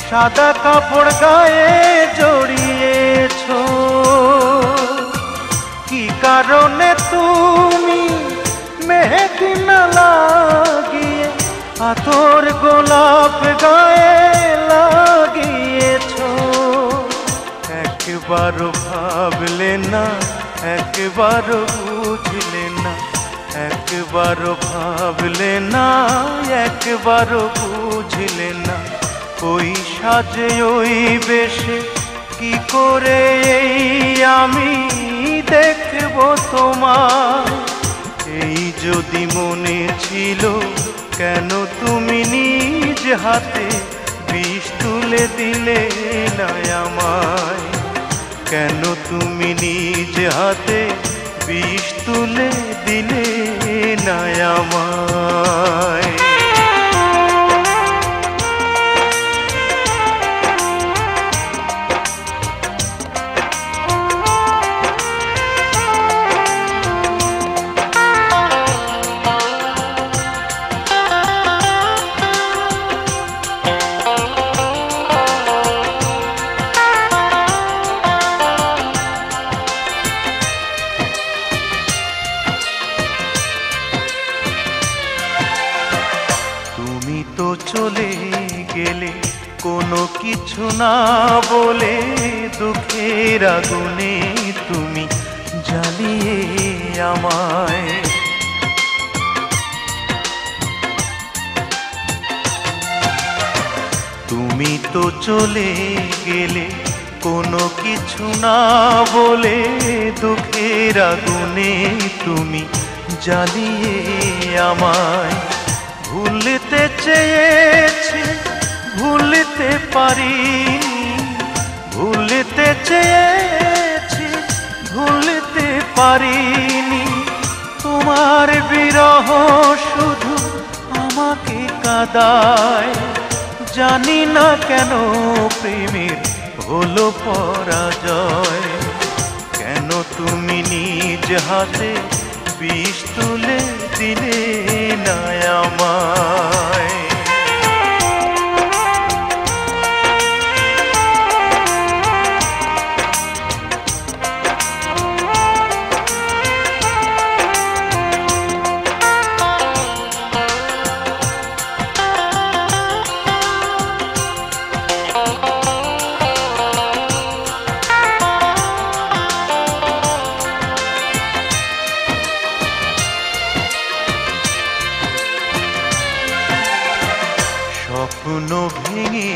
সাদা কাপড় গায়ে জড়িয়েছো, কি কারণে তুমি মেহেদি না লাগিয়ে আতর গোলাপ গায়ে লাগিয়েছো? একবারও ভাবলে না, একবারও বুঝলে না, একবারও ভাবলে না, একবারও বুঝলে না। ওই সাজে ওই বেশে কি করে আমি দেখব তোমায়? এই যদি মনে ছিল, কেন তুমি নিজ হাতে বিষ তুলে দিলে না আমায়? কেন তুমি নিজ হাতে বিষ তুলে দিলে না আমায়? তুমি তো চলে গেলে কোনো কিছু না বলে, দুঃখের আগুনে তুমি জ্বালিয়ে আমায়। তুমি তো চলে গেলে কোনো কিছু না বলে, দুঃখের আগুনে তুমি জ্বালিয়ে আমায়। ভুলতে চেয়েছি ভুলতে পারিনি, ভুলতে চেয়েছি ভুলতে পারিনি। তোমার বিরহ শুধু আমাকে কাঁদায়, জানি না কেন প্রেমের হলো পরাজয়। কেন তুমি নিজ হাতে বিষ তুলে দিলে না আমায়? স্বপ্ন ভেঙে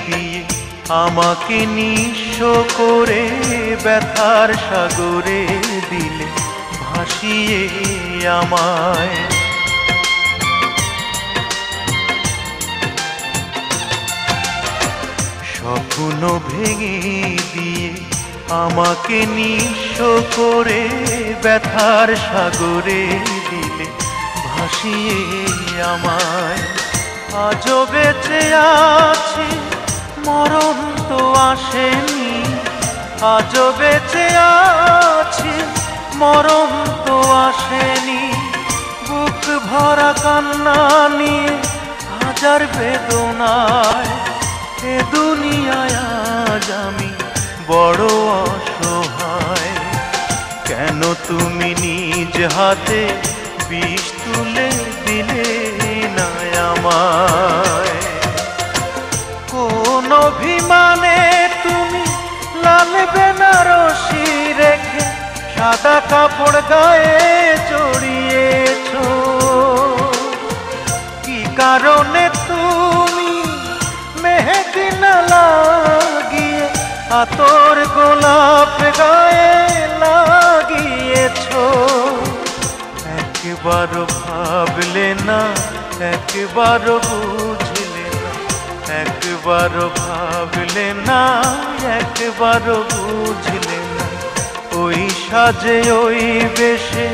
দিয়ে আমাকে নিঃস্ব করে ব্যথার সাগরে দিলে ভাসিয়ে আমায়। স্বপ্ন ভেঙে দিয়ে আমাকে নিঃস্ব করে ব্যথার সাগরে দিলে ভাসিয়ে আমায়। আজও বেঁচে আছি, মরণ তো আসেনি। আজও বেঁচে আছি, মরণ তো আসেনি। বুক ভরা কান্না নিয়ে হাজার বেদনায় এ দুনিয়ায় আজ আমি বড় অসহায়। কেন তুমি নিজ হাতে বিষ তুলে দিলে না আমায়? কোন অভিমানে তুমি লাল বেনারসি রেখে সাদা কাপড় গায়ে জড়িয়েছো? কি কারণে তুমি মেহেদি না লাগিয়ে আতর গোলাপ গায়ে লাগিয়েছো? একবারও ভাবলে না, একবারও বুঝলে না, একবারও ভাবলে না, একবারও বুঝলে না। ওই সাজে ওই বেশে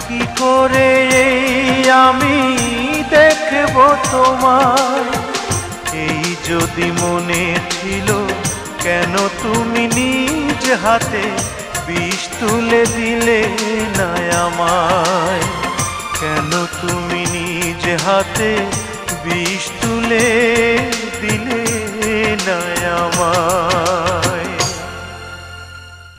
কি করে আমি দেখব তোমায়? এই যদি মনে ছিল, কেন তুমি নিজ হাতে বিষ তুলে দিলে না আমায়? কেন তুমি নিজ হাতে বিষ তুলে দিলে না আমার।